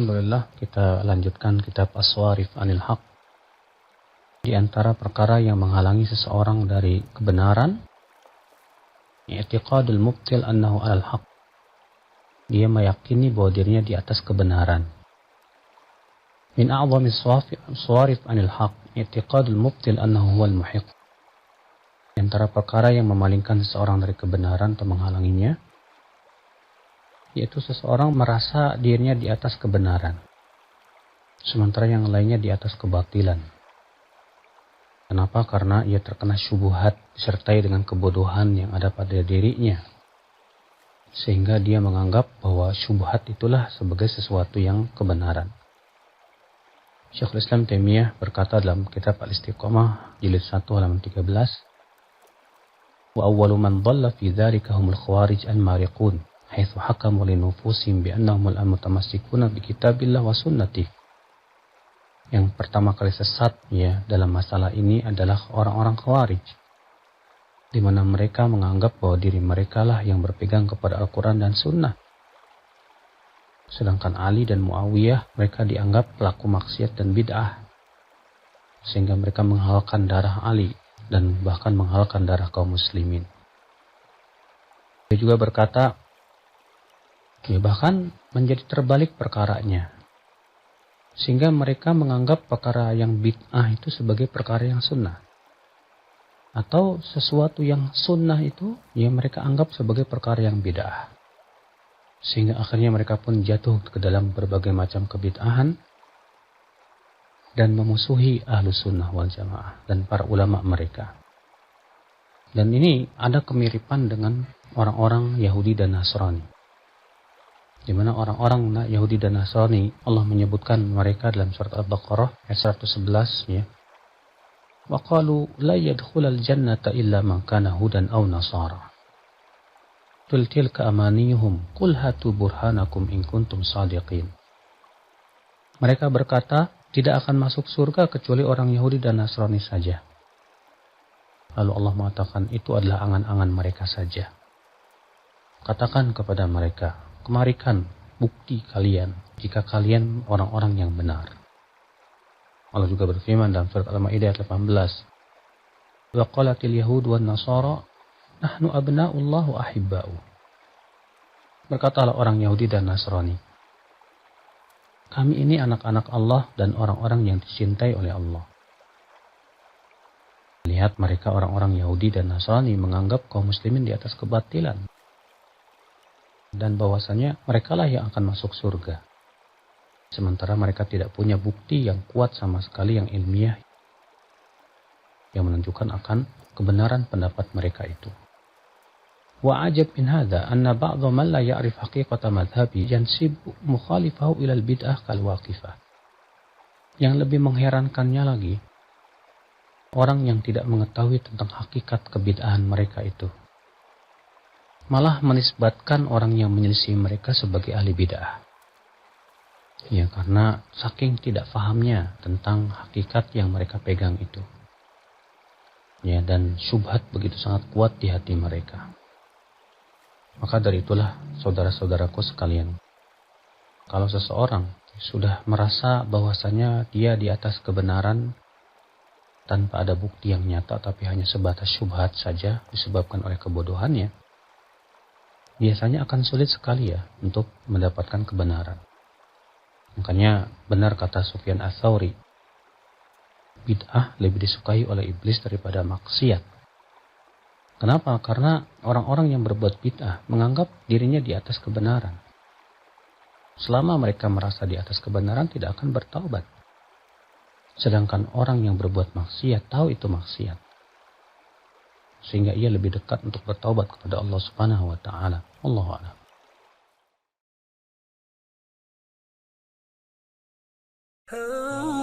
Alhamdulillah, kita lanjutkan kitab As-Sawarif Anil Haq. Di antara perkara yang menghalangi seseorang dari kebenaran, i'tiqadul mubtil annahu alal haq. Dia meyakini bahwa dirinya di atas kebenaran. Min a'zami as-sawarif anil haq, i'tiqadul mubtil annahu huwal muhiq. Di antara perkara yang memalingkan seseorang dari kebenaran atau menghalanginya, yaitu seseorang merasa dirinya di atas kebenaran, sementara yang lainnya di atas kebatilan. Kenapa? Karena ia terkena syubhat disertai dengan kebodohan yang ada pada dirinya, sehingga dia menganggap bahwa syubhat itulah sebagai sesuatu yang kebenaran. Syekhul Islam Taimiyah berkata dalam kitab Al-Istiqamah jilid 1 halaman 13, wa awwalu man dhalla fi dzalika humul khawarij al-mariqun haitsu hakamu li nufusihim bi annahum al-mutamassikuna bi kitabillah wa sunnatih. Yang pertama kali sesat dalam masalah ini adalah orang-orang Khawarij, di mana mereka menganggap bahwa diri mereka lah yang berpegang kepada Al-Quran dan Sunnah. Sedangkan Ali dan Muawiyah, mereka dianggap pelaku maksiat dan bid'ah, sehingga mereka menghalalkan darah Ali dan bahkan menghalalkan darah kaum muslimin. Dia juga berkata, bahkan menjadi terbalik perkaranya, sehingga mereka menganggap perkara yang bid'ah itu sebagai perkara yang sunnah. Atau sesuatu yang sunnah itu mereka anggap sebagai perkara yang bid'ah. Sehingga akhirnya mereka pun jatuh ke dalam berbagai macam kebid'ahan dan memusuhi ahlu sunnah wal jamaah dan para ulama mereka. Dan ini ada kemiripan dengan orang-orang Yahudi dan Nasrani, di mana orang-orang Yahudi dan Nasrani, Allah menyebutkan mereka dalam surat Al-Baqarah ayat 111, wa qalu la yadkhulal jannata illa man kana hudan aw nasara. Tilka amaniyuhum qul hatu burhanakum in kuntum shadiqin. Mereka berkata, tidak akan masuk surga kecuali orang Yahudi dan Nasrani saja. Lalu Allah mengatakan, itu adalah angan-angan mereka saja. Katakan kepada mereka, kemarikan bukti kalian jika kalian orang-orang yang benar. Allah juga berfirman dalam surat Al-Maidah ayat 18, wa qalatil yahud wan nasara nahnu abna'ullah wa ahibba'u. Berkatalah orang Yahudi dan Nasrani, kami ini anak-anak Allah dan orang-orang yang dicintai oleh Allah. Lihat, mereka orang-orang Yahudi dan Nasrani menganggap kaum muslimin di atas kebatilan, dan bahwasanya mereka lah yang akan masuk surga. Sementara mereka tidak punya bukti yang kuat sama sekali yang ilmiah yang menunjukkan akan kebenaran pendapat mereka itu. Wa ajab min hadha anna ba'dha man la ya'rif haqiqata madhhabi yansib mukhalifahu ila al-bid'ah kal waqifah. Yang lebih mengherankannya lagi, orang yang tidak mengetahui tentang hakikat kebid'ahan mereka itu malah menisbatkan orang yang menyelisih mereka sebagai ahli bid'ah. Ya, karena saking tidak fahamnya tentang hakikat yang mereka pegang itu. Ya, dan syubhat begitu sangat kuat di hati mereka. Maka dari itulah, saudara-saudaraku sekalian, kalau seseorang sudah merasa bahwasanya dia di atas kebenaran tanpa ada bukti yang nyata, tapi hanya sebatas syubhat saja disebabkan oleh kebodohannya, biasanya akan sulit sekali untuk mendapatkan kebenaran. Makanya benar kata Sufyan Ats-Tsauri, bid'ah lebih disukai oleh iblis daripada maksiat. Kenapa? Karena orang-orang yang berbuat bid'ah menganggap dirinya di atas kebenaran. Selama mereka merasa di atas kebenaran, tidak akan bertaubat. Sedangkan orang yang berbuat maksiat tahu itu maksiat, sehingga ia lebih dekat untuk bertaubat kepada Allah Subhanahu wa taala. Allahu a'lam. Oh